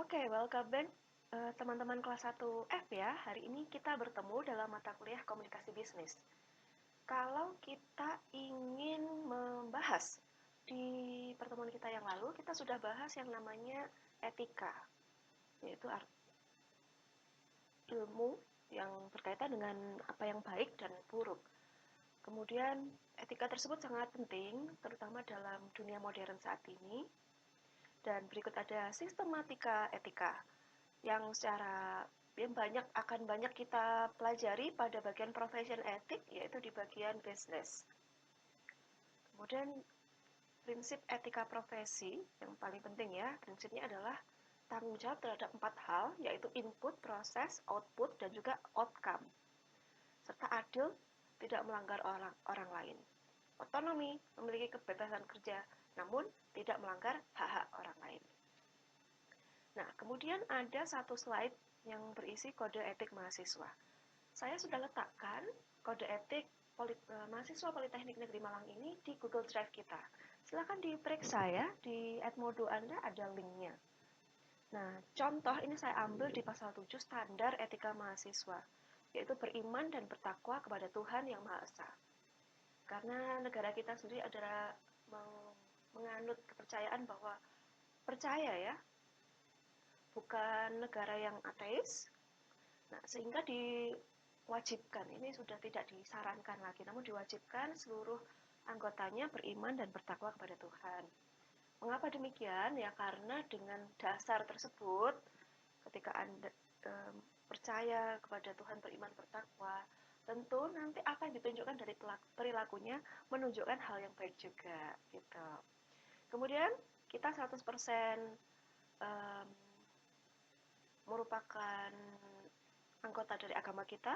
Oke, welcome back teman-teman kelas 1F ya. Hari ini kita bertemu dalam mata kuliah komunikasi bisnis. Kalau kita ingin membahas di pertemuan kita yang lalu, kita sudah bahas yang namanya etika, yaitu ilmu yang berkaitan dengan apa yang baik dan buruk. Kemudian etika tersebut sangat penting, terutama dalam dunia modern saat ini. Dan berikut ada sistematika etika yang secara akan banyak kita pelajari pada bagian profession etik, yaitu di bagian business. Kemudian prinsip etika profesi yang paling penting ya, prinsipnya adalah tanggung jawab terhadap 4 hal, yaitu input, proses, output, dan juga outcome. Serta adil, tidak melanggar orang lain. Otonomi, memiliki kebebasan kerja, namun tidak melanggar hak-hak orang lain. Nah, kemudian ada satu slide yang berisi kode etik mahasiswa. Saya sudah letakkan kode etik mahasiswa Politeknik Negeri Malang ini di Google Drive kita. Silakan diperiksa ya, di Edmodo Anda ada linknya. Nah, contoh ini saya ambil di pasal 7 standar etika mahasiswa, yaitu beriman dan bertakwa kepada Tuhan Yang Maha Esa. Karena negara kita sendiri adalah menganut kepercayaan bahwa percaya ya, bukan negara yang ateis. Nah, sehingga diwajibkan, ini sudah tidak disarankan lagi, namun diwajibkan seluruh anggotanya beriman dan bertakwa kepada Tuhan. Mengapa demikian? Ya karena dengan dasar tersebut, ketika Anda percaya kepada Tuhan, beriman, bertakwa, tentu nanti apa yang ditunjukkan dari perilakunya menunjukkan hal yang baik juga, gitu. Kemudian kita 100% merupakan anggota dari agama kita,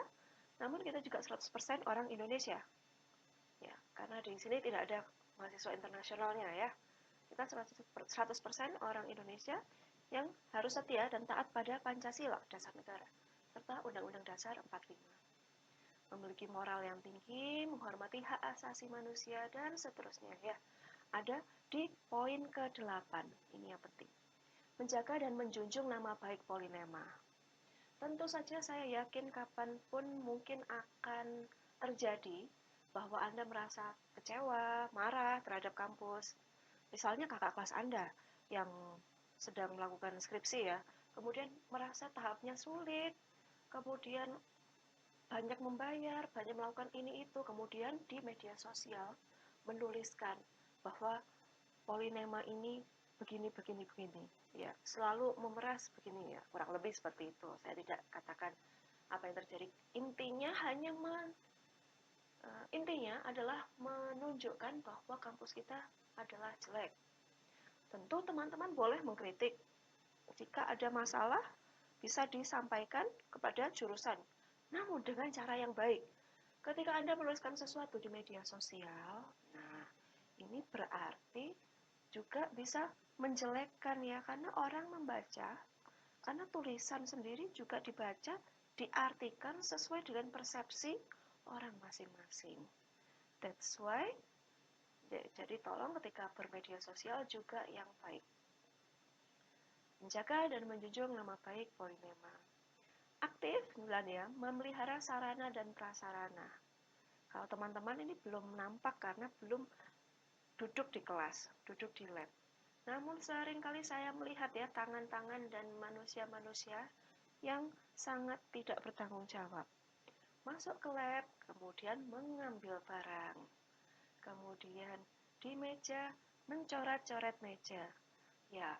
namun kita juga 100% orang Indonesia. Ya, karena di sini tidak ada mahasiswa internasionalnya ya. Kita 100% orang Indonesia yang harus setia dan taat pada Pancasila, dasar negara, serta Undang-Undang Dasar 45. Memiliki moral yang tinggi, menghormati hak asasi manusia, dan seterusnya ya. Ada di poin ke-8, ini yang penting. Menjaga dan menjunjung nama baik Polinema. Tentu saja saya yakin kapanpun mungkin akan terjadi bahwa Anda merasa kecewa, marah terhadap kampus. Misalnya kakak kelas Anda yang sedang melakukan skripsi ya, kemudian merasa tahapnya sulit, kemudian banyak membayar, banyak melakukan ini itu, kemudian di media sosial menuliskan bahwa Polinema ini begini, begini, begini. Ya, selalu memeras begini ya, kurang lebih seperti itu. Saya tidak katakan apa yang terjadi. Intinya adalah menunjukkan bahwa kampus kita adalah jelek. Tentu teman-teman boleh mengkritik. Jika ada masalah, bisa disampaikan kepada jurusan. Namun dengan cara yang baik. Ketika Anda menuliskan sesuatu di media sosial, nah ini berarti juga bisa menjelekkan ya, karena orang membaca, karena tulisan sendiri juga dibaca, diartikan sesuai dengan persepsi orang masing-masing. That's why, jadi tolong ketika bermedia sosial juga yang baik. Menjaga dan menjunjung nama baik Polinema. Aktif, ya, memelihara sarana dan prasarana. Kalau teman-teman ini belum nampak karena belum duduk di kelas, duduk di lab. Namun seringkali saya melihat ya tangan-tangan dan manusia-manusia yang sangat tidak bertanggung jawab. Masuk ke lab, kemudian mengambil barang. Kemudian di meja mencoret-coret meja. Ya,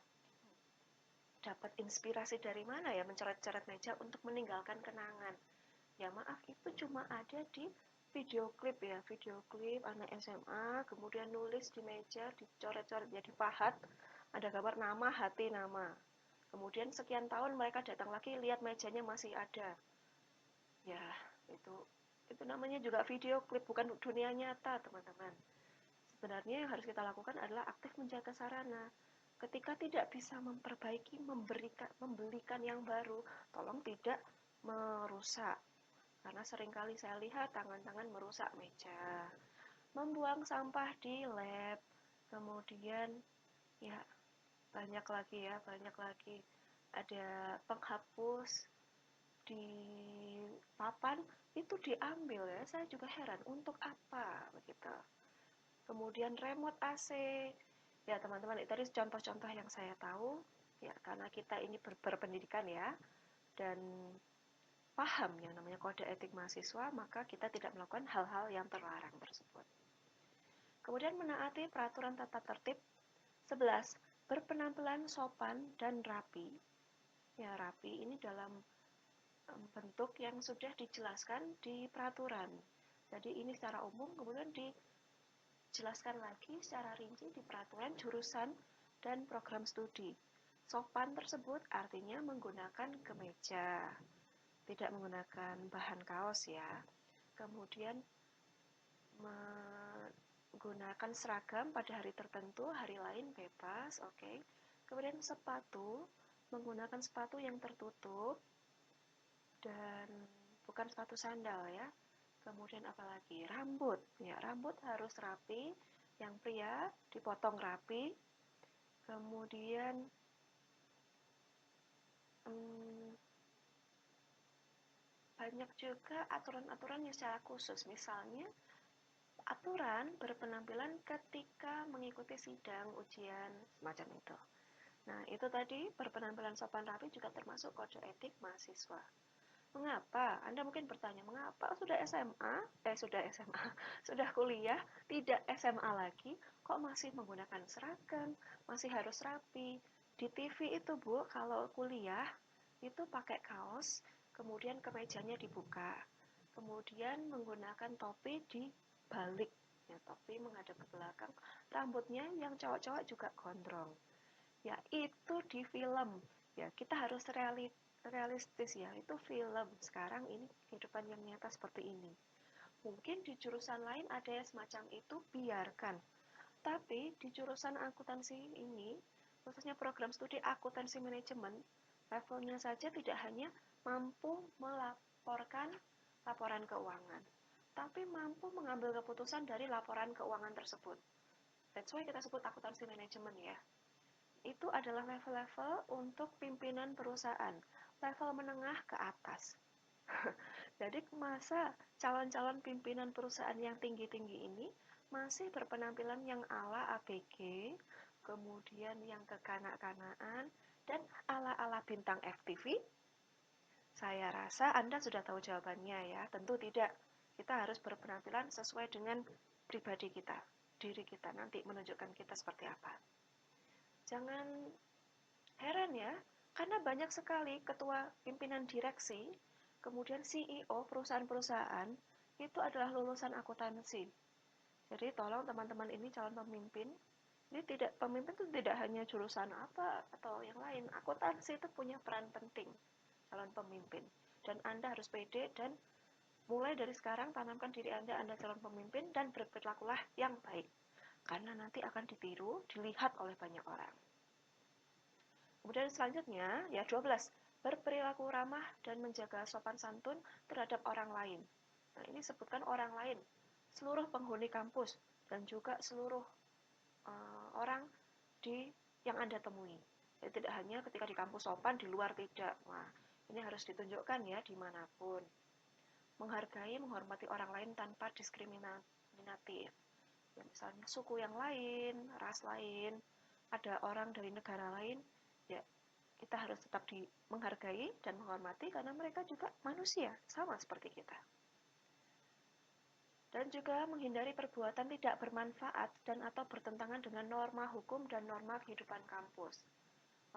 dapat inspirasi dari mana ya mencoret-coret meja untuk meninggalkan kenangan? Ya maaf, itu cuma ada di video klip ya, video klip anak SMA, kemudian nulis di meja, dicoret-coret jadi pahat, ada gambar nama, hati, nama. Kemudian sekian tahun mereka datang lagi, lihat mejanya masih ada. Ya, itu namanya juga video klip, bukan dunia nyata, teman-teman. Sebenarnya yang harus kita lakukan adalah aktif menjaga sarana. Ketika tidak bisa memperbaiki, membelikan yang baru, tolong tidak merusak. Karena seringkali saya lihat tangan-tangan merusak meja, membuang sampah di lab, kemudian ya banyak lagi. ada penghapus di papan, itu diambil ya. Saya juga heran, untuk apa begitu. Kemudian remote AC, ya teman-teman, itu tadi contoh-contoh yang saya tahu, ya karena kita ini berpendidikan ya, dan paham yang namanya kode etik mahasiswa, maka kita tidak melakukan hal-hal yang terlarang tersebut. Kemudian menaati peraturan tata tertib. 11. Berpenampilan sopan dan rapi. Ya, rapi ini dalam bentuk yang sudah dijelaskan di peraturan. Jadi ini secara umum, kemudian dijelaskan lagi secara rinci di peraturan jurusan dan program studi. Sopan tersebut artinya menggunakan kemeja, tidak menggunakan bahan kaos ya. Kemudian menggunakan seragam pada hari tertentu, hari lain bebas, oke. Kemudian sepatu, menggunakan sepatu yang tertutup dan bukan sepatu sandal ya. Kemudian apalagi? Rambut, ya rambut harus rapi, yang pria dipotong rapi. Kemudian banyak juga aturan-aturan yang secara khusus, misalnya aturan berpenampilan ketika mengikuti sidang, ujian, semacam itu. Nah, itu tadi berpenampilan sopan rapi juga termasuk kode etik mahasiswa. Mengapa? Anda mungkin bertanya, mengapa sudah sudah kuliah, tidak SMA lagi, kok masih menggunakan seragam, masih harus rapi? Di TV itu, Bu, kalau kuliah, itu pakai kaos, kemudian kemejanya dibuka, kemudian menggunakan topi dibalik, ya, topi menghadap ke belakang, rambutnya yang cowok-cowok juga gondrong. Ya, itu di film. Ya, kita harus realistis ya, itu film. Sekarang ini kehidupan yang nyata seperti ini. Mungkin di jurusan lain ada yang semacam itu, biarkan. Tapi di jurusan akuntansi ini, khususnya program studi akuntansi manajemen, levelnya saja tidak hanya mampu melaporkan laporan keuangan, tapi mampu mengambil keputusan dari laporan keuangan tersebut. That's why kita sebut akuntansi manajemen ya. Itu adalah level-level untuk pimpinan perusahaan, level menengah ke atas. Jadi masa calon-calon pimpinan perusahaan yang tinggi-tinggi ini masih berpenampilan yang ala ABG, kemudian yang kekanak-kanakan, dan ala-ala bintang FTV? Saya rasa Anda sudah tahu jawabannya ya, tentu tidak. Kita harus berpenampilan sesuai dengan pribadi kita, diri kita nanti menunjukkan kita seperti apa. Jangan heran ya, karena banyak sekali ketua pimpinan direksi, kemudian CEO perusahaan-perusahaan, itu adalah lulusan akuntansi. Jadi tolong teman-teman ini calon pemimpin, ini pemimpin itu tidak hanya jurusan apa atau yang lain, akuntansi itu punya peran penting calon pemimpin. Dan Anda harus pede dan mulai dari sekarang tanamkan diri Anda calon pemimpin dan berperilakulah yang baik. Karena nanti akan ditiru, dilihat oleh banyak orang. Kemudian selanjutnya, ya 12, berperilaku ramah dan menjaga sopan santun terhadap orang lain. Nah, ini sebutkan orang lain, seluruh penghuni kampus dan juga seluruh orang yang Anda temui. Jadi tidak hanya ketika di kampus sopan, di luar tidak. Nah, ini harus ditunjukkan ya dimanapun. Menghargai, menghormati orang lain tanpa diskriminatif. Ya, misalnya suku yang lain, ras lain, ada orang dari negara lain, ya kita harus tetap menghargai dan menghormati karena mereka juga manusia, sama seperti kita. Dan juga menghindari perbuatan tidak bermanfaat dan atau bertentangan dengan norma hukum dan norma kehidupan kampus.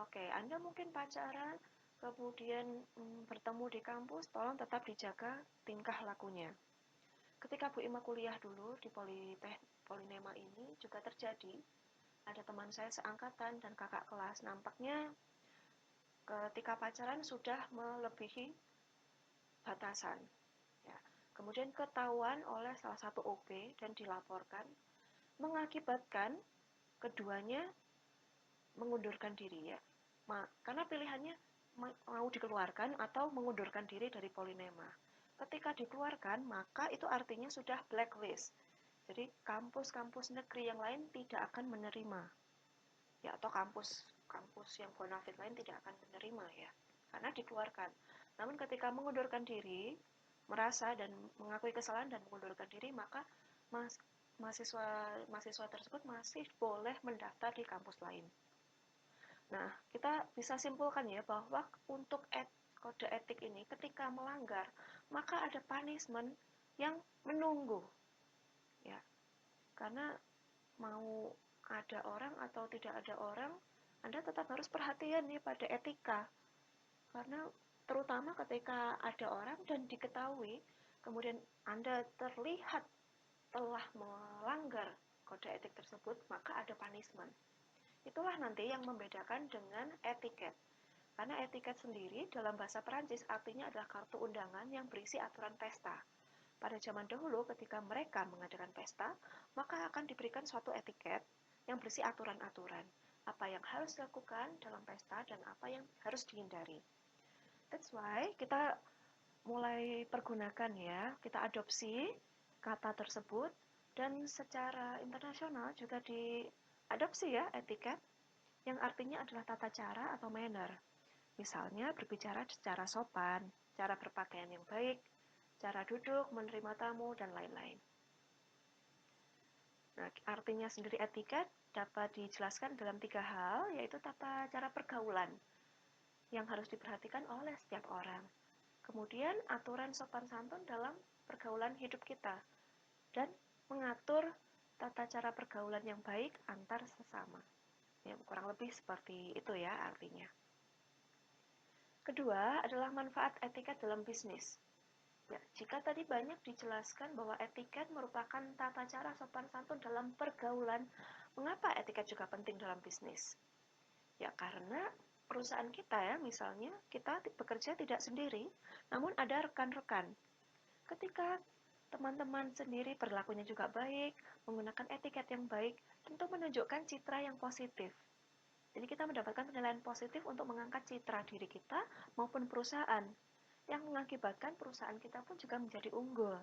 Oke, Anda mungkin pacaran, kemudian bertemu di kampus, tolong tetap dijaga tingkah lakunya. Ketika Bu Ima kuliah dulu di Polinema ini juga terjadi, ada teman saya seangkatan dan kakak kelas, nampaknya ketika pacaran sudah melebihi batasan. Ya. Kemudian ketahuan oleh salah satu OB dan dilaporkan, mengakibatkan keduanya mengundurkan diri ya. Karena pilihannya mau dikeluarkan atau mengundurkan diri dari Polinema. Ketika dikeluarkan, maka itu artinya sudah blacklist. Jadi kampus-kampus negeri yang lain tidak akan menerima. Ya, atau kampus kampus yang bonafit lain tidak akan menerima ya, karena dikeluarkan. Namun ketika mengundurkan diri, merasa dan mengakui kesalahan dan mengundurkan diri, maka mahasiswa tersebut masih boleh mendaftar di kampus lain. Nah, kita bisa simpulkan ya bahwa untuk kode etik ini ketika melanggar, maka ada punishment yang menunggu. Ya, karena mau ada orang atau tidak ada orang, Anda tetap harus perhatian nih pada etika. Karena terutama ketika ada orang dan diketahui, kemudian Anda terlihat telah melanggar kode etik tersebut, maka ada punishment. Itulah nanti yang membedakan dengan etiket. Karena etiket sendiri dalam bahasa Perancis artinya adalah kartu undangan yang berisi aturan pesta. Pada zaman dahulu ketika mereka mengadakan pesta, maka akan diberikan suatu etiket yang berisi aturan-aturan. Apa yang harus dilakukan dalam pesta dan apa yang harus dihindari. That's why kita mulai pergunakan ya, kita adopsi kata tersebut dan secara internasional juga diadopsi ya etiket yang artinya adalah tata cara atau manner. Misalnya berbicara secara sopan, cara berpakaian yang baik, cara duduk, menerima tamu, dan lain-lain. Nah, artinya sendiri etiket dapat dijelaskan dalam 3 hal, yaitu tata cara pergaulan yang harus diperhatikan oleh setiap orang. Kemudian aturan sopan santun dalam pergaulan hidup kita, dan mengatur tata cara pergaulan yang baik antar sesama. Ya, kurang lebih seperti itu ya artinya. Kedua adalah manfaat etiket dalam bisnis. Ya, jika tadi banyak dijelaskan bahwa etiket merupakan tata cara sopan santun dalam pergaulan, mengapa etiket juga penting dalam bisnis? Ya, karena perusahaan kita ya, misalnya kita bekerja tidak sendiri, namun ada rekan-rekan. Ketika teman-teman sendiri perilakunya juga baik, menggunakan etiket yang baik, tentu menunjukkan citra yang positif. Jadi kita mendapatkan penilaian positif untuk mengangkat citra diri kita maupun perusahaan, yang mengakibatkan perusahaan kita pun juga menjadi unggul.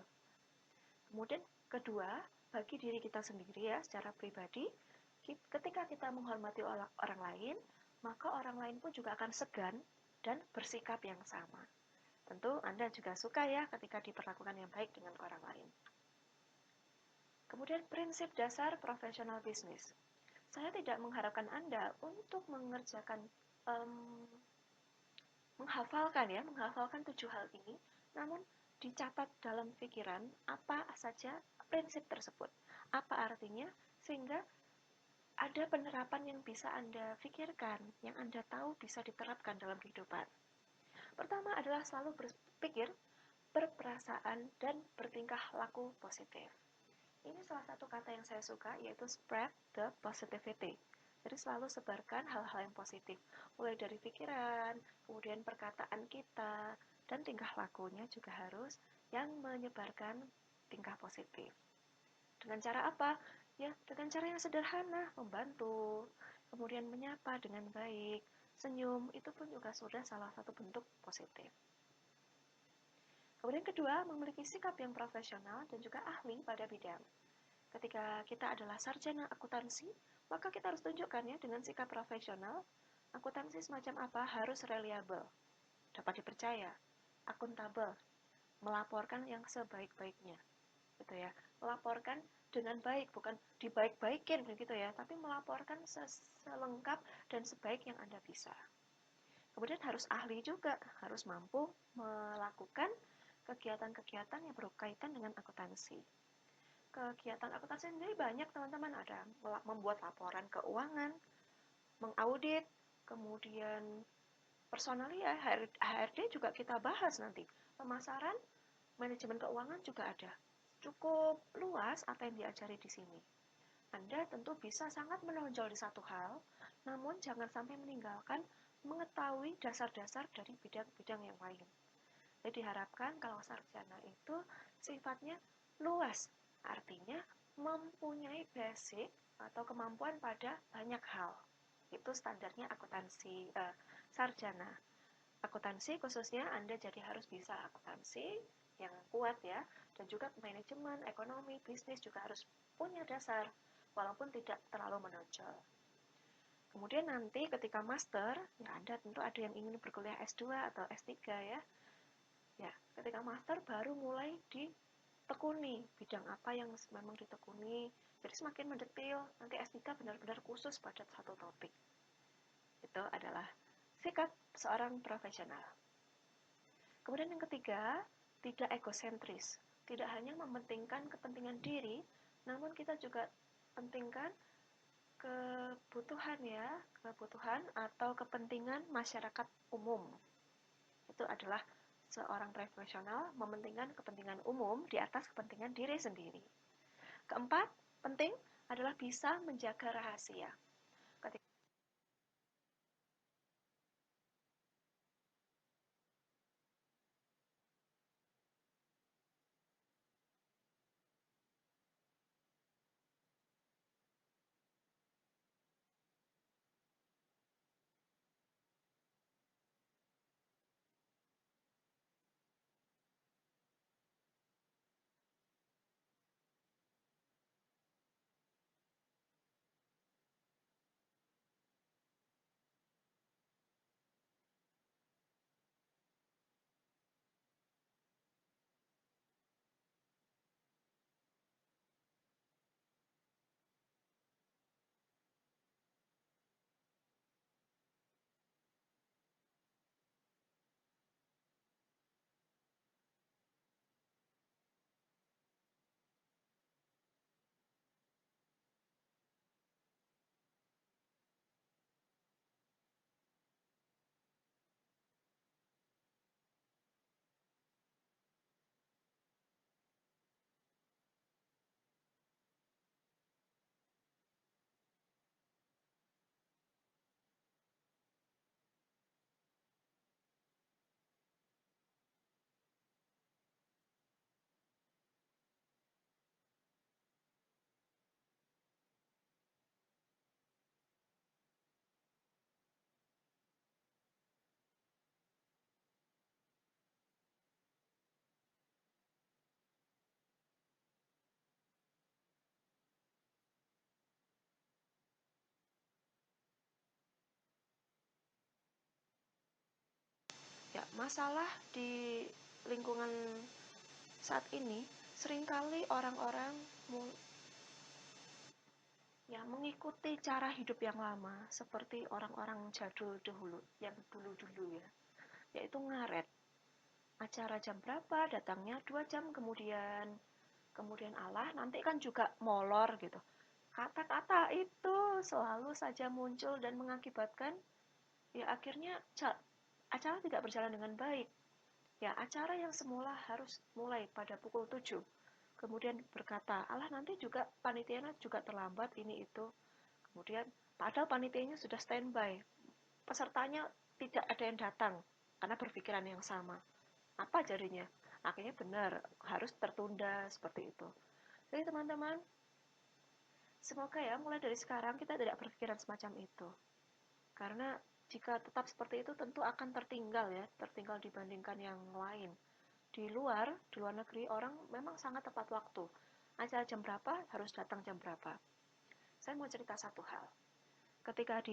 Kemudian kedua, bagi diri kita sendiri ya secara pribadi, ketika kita menghormati orang lain, maka orang lain pun juga akan segan dan bersikap yang sama. Tentu Anda juga suka ya ketika diperlakukan yang baik dengan orang lain. Kemudian prinsip dasar profesional bisnis. Saya tidak mengharapkan Anda untuk menghafalkan 7 hal ini, namun dicatat dalam pikiran apa saja prinsip tersebut, apa artinya, sehingga ada penerapan yang bisa Anda pikirkan, yang Anda tahu bisa diterapkan dalam kehidupan. Pertama adalah selalu berpikir, berperasaan, dan bertingkah laku positif. Ini salah satu kata yang saya suka, yaitu spread the positivity. Jadi selalu sebarkan hal-hal yang positif, mulai dari pikiran, kemudian perkataan kita, dan tingkah lakunya juga harus yang menyebarkan tingkah positif. Dengan cara apa? Ya, dengan cara yang sederhana, membantu, kemudian menyapa dengan baik, senyum, itu pun juga sudah salah satu bentuk positif. Kemudian kedua, memiliki sikap yang profesional dan juga ahli pada bidang. Ketika kita adalah sarjana akuntansi, maka kita harus tunjukkan ya dengan sikap profesional, akuntansi semacam apa harus reliable, dapat dipercaya, akuntabel, melaporkan yang sebaik-baiknya, gitu ya. Melaporkan dengan baik, bukan dibaik-baikin begitu ya, tapi melaporkan selengkap dan sebaik yang Anda bisa. Kemudian harus ahli juga, harus mampu melakukan kegiatan-kegiatan yang berkaitan dengan akuntansi. Kegiatan akuntansi sendiri banyak teman-teman, ada membuat laporan keuangan, mengaudit, kemudian personalia, HRD juga kita bahas nanti, pemasaran, manajemen keuangan juga ada. Cukup luas apa yang diajari di sini. Anda tentu bisa sangat menonjol di satu hal, namun jangan sampai meninggalkan mengetahui dasar-dasar dari bidang-bidang yang lain. Jadi diharapkan kalau sarjana itu sifatnya luas, artinya mempunyai basic atau kemampuan pada banyak hal. Itu standarnya akuntansi sarjana. Akuntansi khususnya Anda jadi harus bisa akuntansi yang kuat ya, dan juga manajemen, ekonomi, bisnis juga harus punya dasar, walaupun tidak terlalu menonjol. Kemudian nanti ketika master, ya tentu ada yang ingin berkuliah S2 atau S3 ya. Ya, ketika master baru mulai ditekuni bidang apa yang memang ditekuni. Jadi semakin mendetil, nanti S3 benar-benar khusus pada satu topik. Itu adalah sikap seorang profesional. Kemudian yang ketiga, tidak egosentris. Tidak hanya mementingkan kepentingan diri, namun kita juga pentingkan kebutuhan atau kepentingan masyarakat umum. Itu adalah seorang profesional mementingkan kepentingan umum di atas kepentingan diri sendiri. Keempat, penting adalah bisa menjaga rahasia. Ketika ya, masalah di lingkungan saat ini seringkali orang-orang ya mengikuti cara hidup yang lama seperti orang-orang jadul dahulu yang dulu-dulu ya, yaitu ngaret. Acara jam berapa, datangnya 2 jam kemudian Allah nanti kan juga molor gitu. Kata-kata itu selalu saja muncul dan mengakibatkan ya akhirnya acara tidak berjalan dengan baik. Ya, acara yang semula harus mulai pada pukul 7. Kemudian berkata, Allah nanti juga panitianya juga terlambat ini itu. Kemudian padahal panitianya sudah standby. Pesertanya tidak ada yang datang karena berpikiran yang sama. Apa jadinya? Akhirnya benar, harus tertunda seperti itu. Jadi teman-teman, semoga ya mulai dari sekarang kita tidak berpikiran semacam itu. Karena jika tetap seperti itu tentu akan tertinggal ya, tertinggal dibandingkan yang lain. Di luar negeri orang memang sangat tepat waktu. Acara jam berapa harus datang jam berapa. Saya mau cerita satu hal. Ketika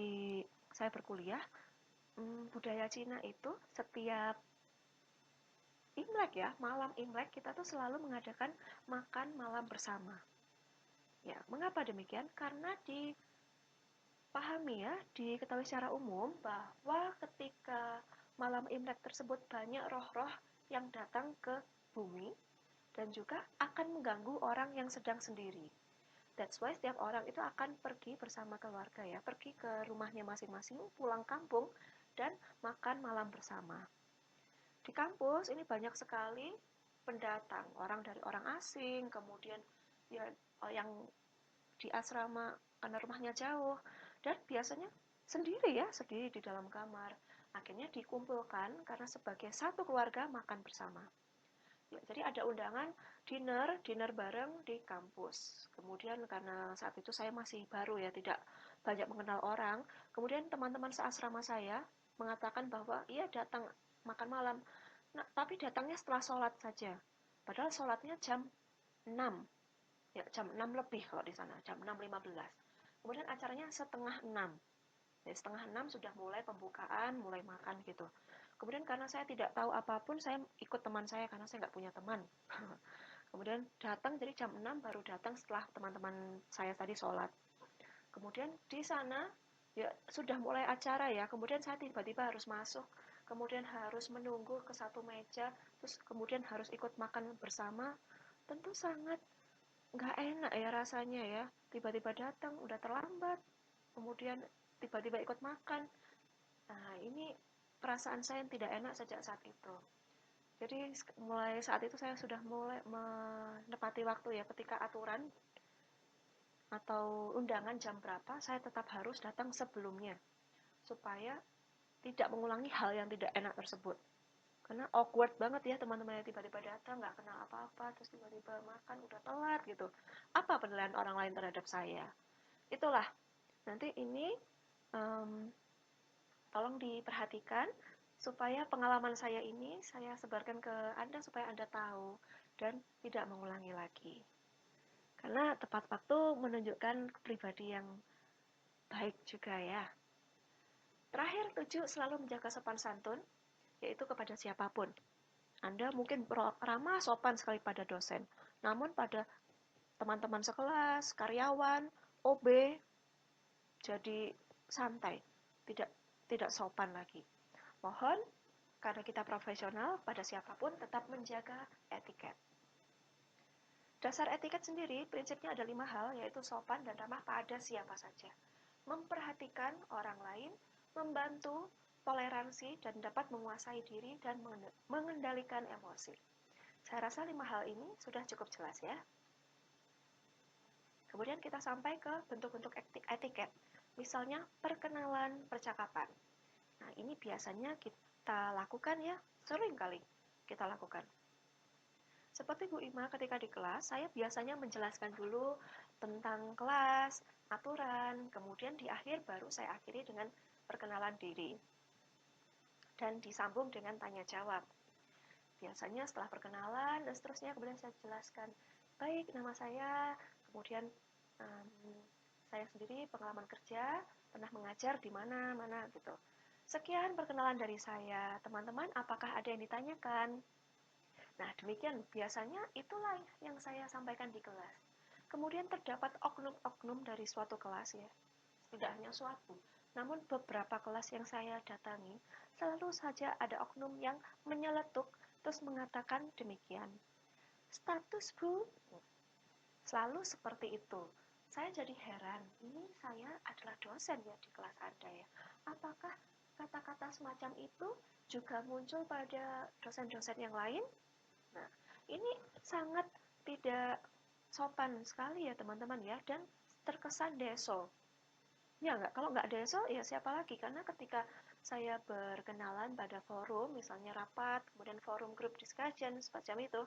saya berkuliah, budaya Cina itu setiap Imlek ya, malam Imlek kita tuh selalu mengadakan makan malam bersama. Ya, mengapa demikian? Karena dipahami ya, diketahui secara umum bahwa ketika malam Imlek tersebut banyak roh-roh yang datang ke bumi dan juga akan mengganggu orang yang sedang sendiri. That's why setiap orang itu akan pergi bersama keluarga ya, pergi ke rumahnya masing-masing, pulang kampung, dan makan malam bersama. Di kampus ini banyak sekali pendatang, orang dari orang asing, kemudian ya yang di asrama karena rumahnya jauh, dan biasanya sendiri di dalam kamar. Akhirnya dikumpulkan karena sebagai satu keluarga makan bersama. Ya, jadi ada undangan dinner bareng di kampus. Kemudian karena saat itu saya masih baru ya, tidak banyak mengenal orang. Kemudian teman-teman seasrama saya mengatakan bahwa ia datang makan malam. Nah, tapi datangnya setelah sholat saja. Padahal sholatnya jam 6. Ya, jam 6 lebih kalau di sana, jam 6.15. Kemudian acaranya setengah 6. Jadi 5:30 sudah mulai pembukaan, mulai makan gitu. Kemudian karena saya tidak tahu apapun, saya ikut teman saya karena saya nggak punya teman. Kemudian datang, jadi jam 6 baru datang setelah teman-teman saya tadi sholat. Kemudian di sana ya sudah mulai acara ya, kemudian saya tiba-tiba harus masuk, kemudian harus menunggu ke satu meja, terus kemudian harus ikut makan bersama. Tentu sangat nggak enak ya rasanya ya, tiba-tiba datang udah terlambat, kemudian tiba-tiba ikut makan. Nah, ini perasaan saya yang tidak enak sejak saat itu. Jadi mulai saat itu saya sudah mulai menepati waktu ya, ketika aturan atau undangan jam berapa, saya tetap harus datang sebelumnya supaya tidak mengulangi hal yang tidak enak tersebut. Karena awkward banget ya teman-teman yang tiba-tiba datang, nggak kenal apa-apa, terus tiba-tiba makan udah telat gitu. Apa penilaian orang lain terhadap saya? Itulah, nanti ini um, tolong diperhatikan supaya pengalaman saya ini saya sebarkan ke Anda supaya Anda tahu dan tidak mengulangi lagi. Karena tepat waktu menunjukkan pribadi yang baik juga ya. Terakhir, 7, selalu menjaga sopan santun, yaitu kepada siapapun. Anda mungkin ramah sopan sekali pada dosen, namun pada teman-teman sekelas, karyawan, OB, jadi santai, tidak tidak sopan lagi. Mohon, karena kita profesional, pada siapapun tetap menjaga etiket. Dasar etiket sendiri, prinsipnya ada 5 hal, yaitu sopan dan ramah pada siapa saja. Memperhatikan orang lain, membantu, toleransi, dan dapat menguasai diri dan mengendalikan emosi. Saya rasa 5 hal ini sudah cukup jelas ya. Kemudian kita sampai ke bentuk-bentuk etiket. Misalnya perkenalan percakapan. Nah, ini biasanya kita lakukan ya, sering kali kita lakukan. Seperti Bu Ima ketika di kelas, saya biasanya menjelaskan dulu tentang kelas, aturan, kemudian di akhir baru saya akhiri dengan perkenalan diri. Dan disambung dengan tanya jawab. Biasanya setelah perkenalan dan seterusnya kemudian saya jelaskan, baik nama saya, kemudian saya sendiri pengalaman kerja, pernah mengajar di mana-mana gitu. Sekian perkenalan dari saya, teman-teman apakah ada yang ditanyakan? Nah, demikian biasanya itulah yang saya sampaikan di kelas. Kemudian terdapat oknum-oknum dari suatu kelas ya, tidak hanya suatu, namun beberapa kelas yang saya datangi, selalu saja ada oknum yang menyeletuk terus mengatakan demikian. Status Bu, selalu seperti itu. Saya jadi heran, ini saya adalah dosen ya di kelas Anda ya. Apakah kata-kata semacam itu juga muncul pada dosen-dosen yang lain? Nah, ini sangat tidak sopan sekali ya teman-teman ya, dan terkesan deso. Ya enggak, kalau nggak deso ya siapa lagi? Karena ketika saya berkenalan pada forum, misalnya rapat, kemudian forum group discussion, semacam itu,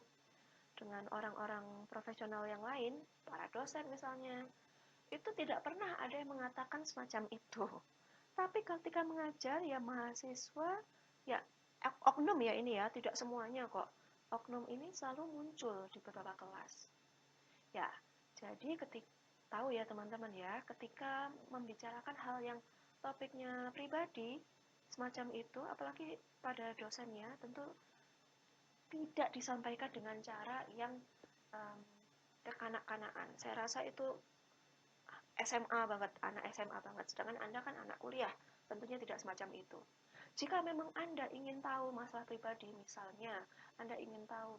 dengan orang-orang profesional yang lain, para dosen misalnya, itu tidak pernah ada yang mengatakan semacam itu. Tapi ketika mengajar ya mahasiswa, ya oknum ya ini ya, tidak semuanya kok. Oknum ini selalu muncul di beberapa kelas. Ya, jadi ketika tahu ya teman-teman ya, ketika membicarakan hal yang topiknya pribadi semacam itu, apalagi pada dosennya, tentu tidak disampaikan dengan cara yang um, kekanak-kanakan. Saya rasa itu SMA banget, anak SMA banget. Sedangkan Anda kan anak kuliah, tentunya tidak semacam itu. Jika memang Anda ingin tahu masalah pribadi, misalnya Anda ingin tahu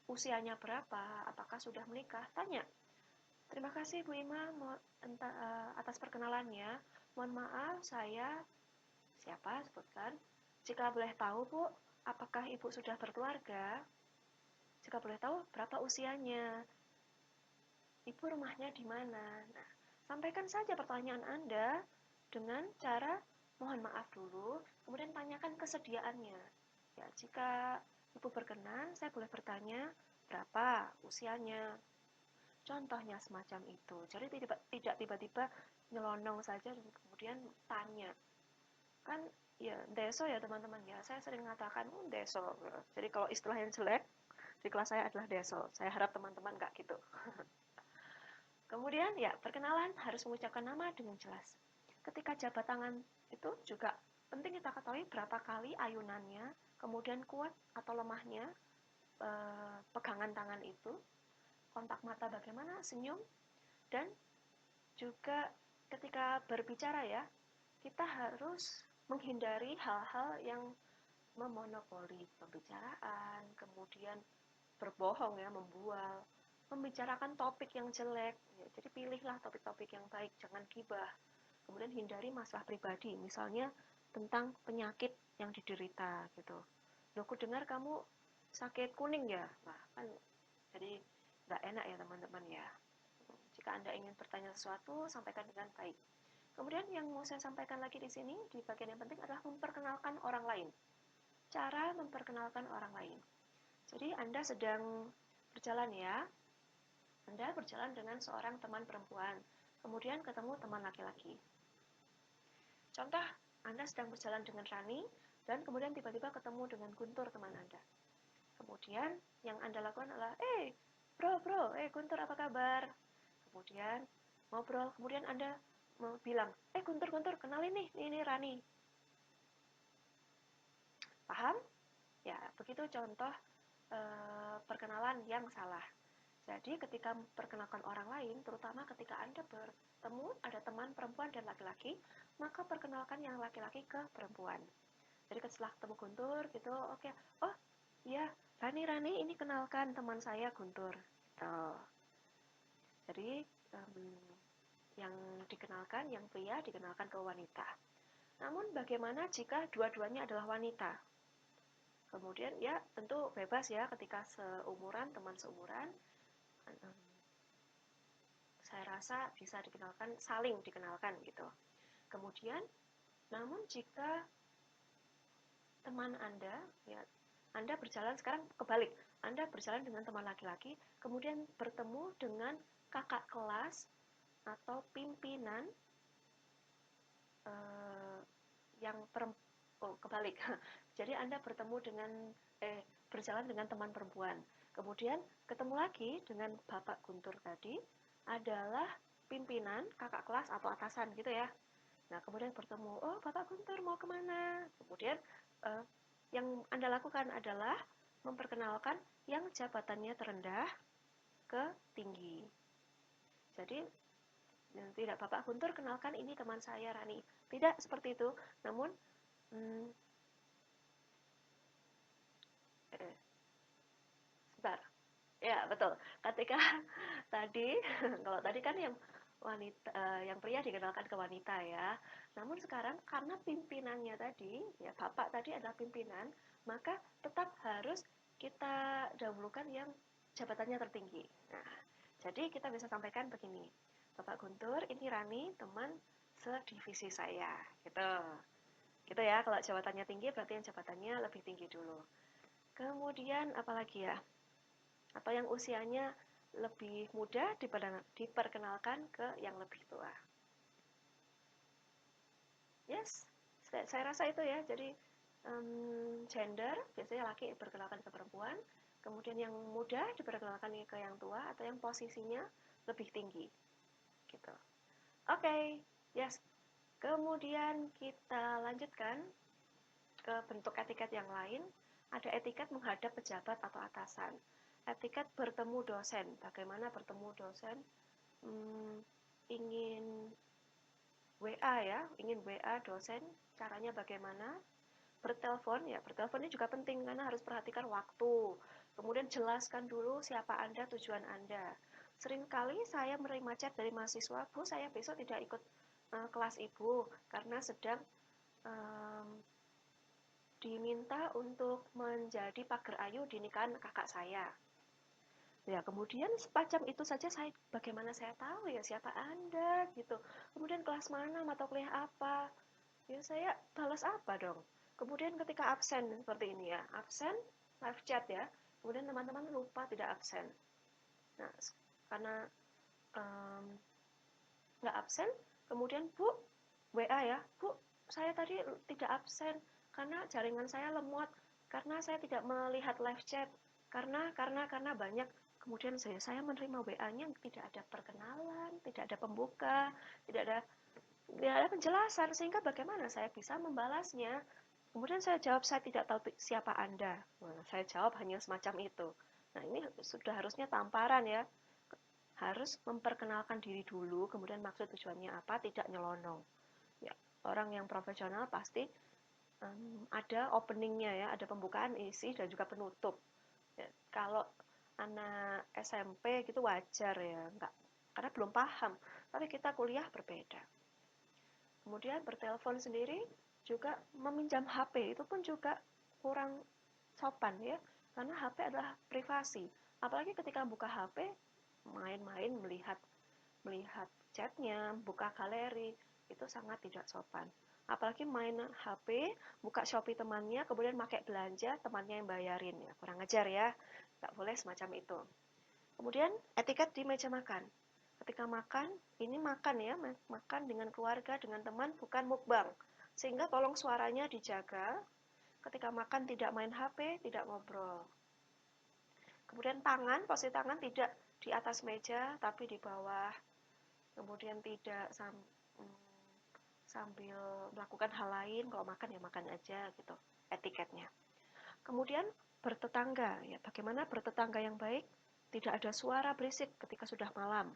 usianya berapa, apakah sudah menikah, tanya. Terima kasih Bu Ima atas perkenalannya. Mohon maaf, saya siapa sebutkan. Jika boleh tahu Bu, apakah Ibu sudah berkeluarga? Jika boleh tahu, berapa usianya? Ibu rumahnya di mana? Nah, sampaikan saja pertanyaan Anda dengan cara mohon maaf dulu, kemudian tanyakan kesediaannya. Ya, jika Ibu berkenan, saya boleh bertanya berapa usianya. Contohnya semacam itu. Jadi tidak tiba-tiba nyelonong saja dan kemudian tanya. Kan ya deso ya teman-teman ya. Saya sering mengatakan deso. Jadi kalau istilah yang jelek di kelas saya adalah deso. Saya harap teman-teman nggak gitu. Kemudian ya perkenalan harus mengucapkan nama dengan jelas. ketika jabat tangan itu juga penting kita ketahui berapa kali ayunannya, kemudian kuat atau lemahnya pegangan tangan itu, kontak mata bagaimana, senyum, dan juga ketika berbicara ya, kita harus menghindari hal-hal yang memonopoli pembicaraan, kemudian berbohong ya, membual, membicarakan topik yang jelek. Ya, jadi pilihlah topik-topik yang baik, jangan gibah. Kemudian hindari masalah pribadi, misalnya tentang penyakit yang diderita gitu. Loh, aku dengar kamu sakit kuning ya? Wah, kan jadi nggak enak ya teman-teman ya. Jika Anda ingin bertanya sesuatu, sampaikan dengan baik. Kemudian yang mau saya sampaikan lagi di sini, di bagian yang penting adalah memperkenalkan orang lain. Cara memperkenalkan orang lain. Jadi Anda sedang berjalan ya, Anda berjalan dengan seorang teman perempuan, kemudian ketemu teman laki-laki. Contoh, Anda sedang berjalan dengan Rani, dan kemudian tiba-tiba ketemu dengan Guntur teman Anda. Kemudian yang Anda lakukan adalah, bro, Guntur apa kabar? Kemudian ngobrol, kemudian Anda mau bilang, Guntur, kenalin nih, ini Rani. Paham? Ya, begitu contoh perkenalan yang salah. Jadi ketika memperkenalkan orang lain, terutama ketika Anda bertemu, ada teman perempuan dan laki-laki, maka perkenalkan yang laki-laki ke perempuan. Jadi setelah ketemu Guntur, gitu, oke, oh iya, Rani, ini kenalkan teman saya Guntur. Gitu. Jadi yang dikenalkan, yang pria dikenalkan ke wanita. Namun bagaimana jika dua-duanya adalah wanita? Kemudian ya tentu bebas ya ketika seumuran, teman seumuran, saya rasa bisa dikenalkan, saling dikenalkan gitu. Kemudian, namun jika teman Anda, ya, Anda berjalan sekarang kebalik, Anda berjalan dengan teman laki-laki, kemudian bertemu dengan kakak kelas atau pimpinan yang kebalik. Jadi Anda bertemu dengan berjalan dengan teman perempuan. Kemudian ketemu lagi dengan Bapak Guntur tadi adalah pimpinan, kakak kelas atau atasan gitu ya. Nah, kemudian bertemu, oh Bapak Guntur mau kemana? Kemudian yang Anda lakukan adalah memperkenalkan yang jabatannya terendah ke tinggi. Jadi tidak Bapak Guntur, kenalkan ini teman saya Rani. Tidak seperti itu, namun sebentar. Ya, betul. Ketika tadi, kalau tadi kan yang wanita, yang pria dikenalkan ke wanita ya. Namun sekarang karena pimpinannya tadi, ya Bapak tadi adalah pimpinan, maka tetap harus kita dahulukan yang jabatannya tertinggi. Nah, jadi kita bisa sampaikan begini. Bapak Guntur, ini Rani, teman sedivisi saya. Gitu. Gitu ya, kalau jabatannya tinggi berarti yang jabatannya lebih tinggi dulu. Kemudian apalagi ya? Atau yang usianya lebih muda diperkenalkan ke yang lebih tua. Yes, saya rasa itu ya. Jadi gender biasanya laki diperkenalkan ke perempuan, kemudian yang muda diperkenalkan ke yang tua atau yang posisinya lebih tinggi. Gitu. Oke, yes. Kemudian kita lanjutkan ke bentuk etiket yang lain. Ada etiket menghadap pejabat atau atasan. Etiket bertemu dosen. Bagaimana bertemu dosen? Ingin WA ya, ingin WA dosen, caranya bagaimana? Bertelepon, ya bertelepon ini juga penting karena harus perhatikan waktu. Kemudian jelaskan dulu siapa Anda, tujuan Anda. Seringkali saya menerima chat dari mahasiswa, Bu, saya besok tidak ikut kelas Ibu karena sedang diminta untuk menjadi pagar ayu di nikahan kakak saya. Ya, kemudian semacam itu saja bagaimana saya tahu ya siapa Anda gitu. Kemudian kelas mana, mata kuliah apa? Ya saya balas apa dong? Kemudian ketika absen seperti ini ya, absen live chat ya. Kemudian teman-teman lupa tidak absen. Nah, karena nggak absen, kemudian Bu, WA ya, Bu, saya tadi tidak absen karena jaringan saya lemot, karena saya tidak melihat live chat, karena banyak. Kemudian saya menerima WA-nya tidak ada perkenalan, tidak ada pembuka, tidak ada tidak ada penjelasan, sehingga bagaimana saya bisa membalasnya. Kemudian saya jawab, saya tidak tahu siapa Anda. Nah, saya jawab hanya semacam itu. Nah, ini sudah harusnya tamparan ya. Harus memperkenalkan diri dulu, kemudian maksud tujuannya apa, tidak nyelonong. Ya, orang yang profesional pasti ada openingnya ya, ada pembukaan, isi, dan juga penutup. Ya, kalau anak SMP gitu wajar ya, enggak, karena belum paham. Tapi kita kuliah berbeda. Kemudian bertelepon sendiri juga meminjam HP itu pun juga kurang sopan ya, karena HP adalah privasi. Apalagi ketika buka HP, main-main melihat melihat chatnya, buka galeri, itu sangat tidak sopan. Apalagi main HP, buka Shopee temannya, kemudian pakai belanja, temannya yang bayarin. Ya, kurang ajar ya, nggak boleh semacam itu. Kemudian etiket di meja makan. Ketika makan, ini makan ya, makan dengan keluarga, dengan teman, bukan mukbang. Sehingga tolong suaranya dijaga, ketika makan tidak main HP, tidak ngobrol. Kemudian tangan, posisi tangan tidak di atas meja, tapi di bawah. Kemudian tidak sambil melakukan hal lain, kalau makan ya makan aja gitu, etiketnya. Kemudian bertetangga, ya bagaimana bertetangga yang baik, tidak ada suara berisik ketika sudah malam.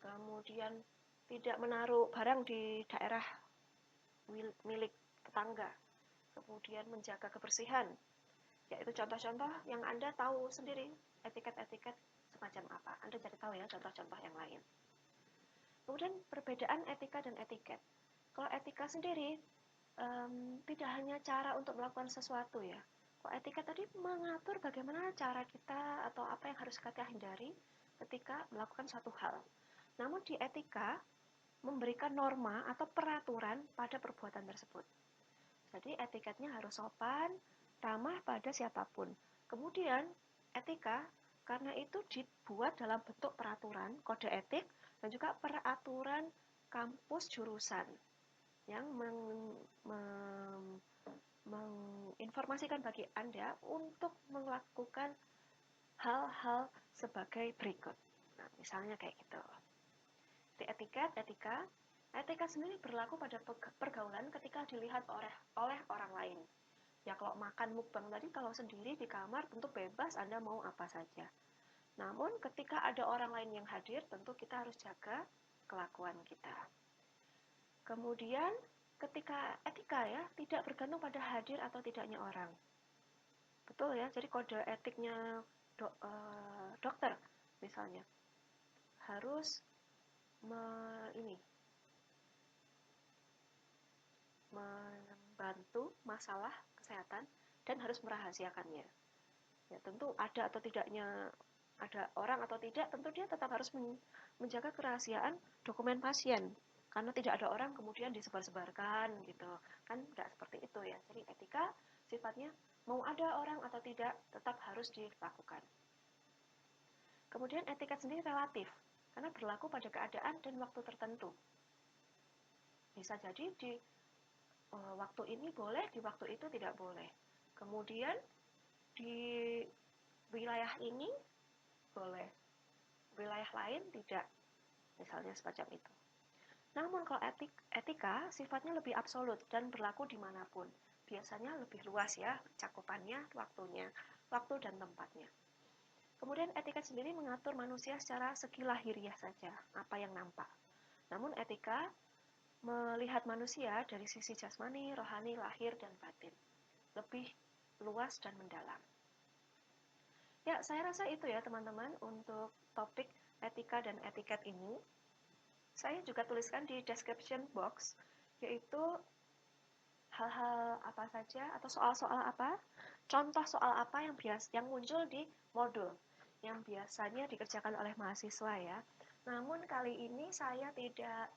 Kemudian tidak menaruh barang di daerah milik tetangga. Kemudian menjaga kebersihan, yaitu contoh-contoh yang Anda tahu sendiri, etiket-etiket semacam apa. Anda cari tahu ya contoh-contoh yang lain. Kemudian perbedaan etika dan etiket. Kalau etika sendiri tidak hanya cara untuk melakukan sesuatu ya. Kalau etika tadi mengatur bagaimana cara kita atau apa yang harus kita hindari ketika melakukan suatu hal. Namun di etika memberikan norma atau peraturan pada perbuatan tersebut. Jadi etiketnya harus sopan, ramah pada siapapun. Kemudian etika karena itu dibuat dalam bentuk peraturan, kode etik, dan juga peraturan kampus jurusan yang menginformasikan bagi Anda untuk melakukan hal-hal sebagai berikut. Nah, misalnya kayak gitu. Di etika sendiri berlaku pada pergaulan ketika dilihat oleh orang lain. Ya kalau makan mukbang tadi, kalau sendiri di kamar tentu bebas Anda mau apa saja. Namun ketika ada orang lain yang hadir, tentu kita harus jaga kelakuan kita. Kemudian ketika etika ya, tidak bergantung pada hadir atau tidaknya orang. Betul ya, jadi kode etiknya dokter misalnya harus membantu masalah kesehatan dan harus merahasiakannya. Ya, tentu ada atau tidaknya ada orang atau tidak, tentu dia tetap harus menjaga kerahasiaan dokumen pasien. Karena tidak ada orang kemudian disebar-sebarkan gitu. Kan nggak seperti itu ya. Jadi etika sifatnya mau ada orang atau tidak tetap harus dilakukan. Kemudian etiket sendiri relatif karena berlaku pada keadaan dan waktu tertentu. Bisa jadi di waktu ini boleh, di waktu itu tidak boleh. Kemudian di wilayah ini boleh, wilayah lain tidak, misalnya semacam itu. Namun kalau etika sifatnya lebih absolut dan berlaku dimanapun. Biasanya lebih luas ya cakupannya, waktu dan tempatnya. Kemudian etika sendiri mengatur manusia secara segi lahiriah saja, apa yang nampak. Namun etika melihat manusia dari sisi jasmani, rohani, lahir, dan batin. Lebih luas dan mendalam. Ya, saya rasa itu ya teman-teman untuk topik etika dan etiket ini. Saya juga tuliskan di description box, yaitu hal-hal apa saja atau soal-soal apa, contoh soal apa yang muncul di modul yang biasanya dikerjakan oleh mahasiswa ya. Namun kali ini saya tidak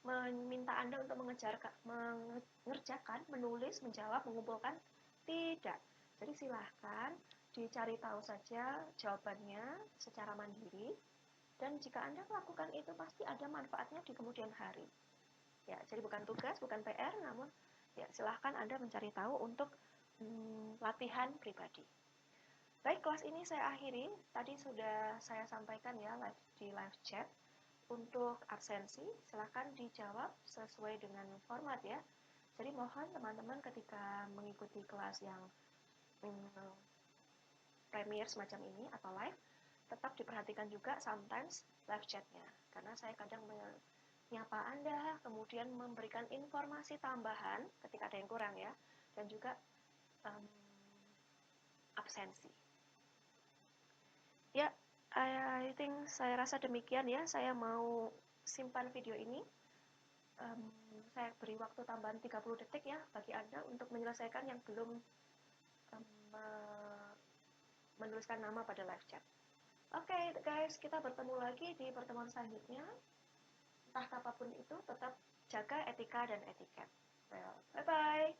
meminta Anda untuk mengerjakan, menulis, menjawab, mengumpulkan, tidak. Jadi silahkan dicari tahu saja jawabannya secara mandiri, dan jika Anda melakukan itu pasti ada manfaatnya di kemudian hari. Ya, jadi bukan tugas, bukan PR, namun ya silahkan Anda mencari tahu untuk latihan pribadi. Baik, kelas ini saya akhiri. Tadi sudah saya sampaikan ya di live chat. Untuk absensi, silakan dijawab sesuai dengan format ya. Jadi mohon teman-teman ketika mengikuti kelas yang premier semacam ini atau live, tetap diperhatikan juga sometimes live chatnya. Karena saya kadang menyapa Anda, kemudian memberikan informasi tambahan ketika ada yang kurang ya, dan juga absensi. Ya, I think saya rasa demikian ya. Saya mau simpan video ini. Saya beri waktu tambahan 30 detik ya bagi Anda untuk menyelesaikan yang belum menuliskan nama pada live chat. Oke, guys, kita bertemu lagi di pertemuan selanjutnya. Entah apapun itu, tetap jaga etika dan etiket. Well, bye-bye.